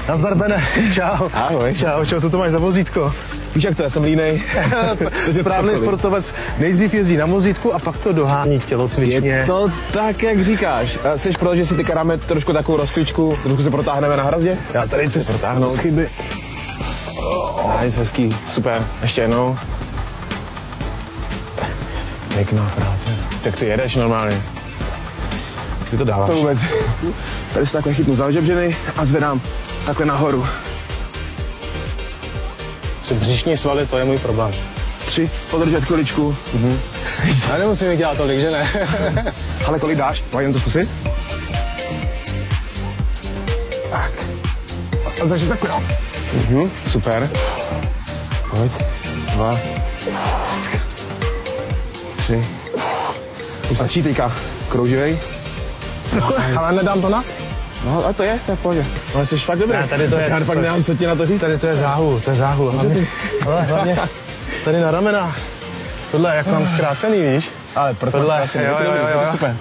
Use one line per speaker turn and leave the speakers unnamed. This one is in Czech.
Nazdar, Bene. Čau.
Ahoj.
Čau, co to máš za vozítko?
Víš, jak to je, jsem línej.
Správný sportovec nejdřív jezdí na vozítku a pak to dohání tělocvičně.
Je to tak, jak říkáš. Jsi proto, že si teďka dáme trošku takovou rozcvičku, trošku se protáhneme na hrazdě?
Já tady ty
protáhnout.
z chyby.
Nice, hezký, super. Ještě jednou. Pěkná práce. Tak ty jedeš normálně. Ty to dáváš.
To vůbec.
Tady se takhle chytnu za ožebřiny a zvedám takhle nahoru.
Břišní svaly, to je můj problém.
3, podržet količku.
Já nemusím jich dělat tolik, že ne?
Ale kolik dáš? Pojďme to zkusit. Tak. A začne takhle. Super. Pojď. 2. 3. Už stačí teďka. Krouživej.
Ale nedám to na?
No, a to je v pohodě. Ale jsi fakt dobrý.
Ne, tady to je.
Já fakt nemám co ti na to říct.
Tady to je záhul, hlavně tady na ramena. Tohle, jak mám zkrácený, víš?
Ale proto
Tohle, jo,
super.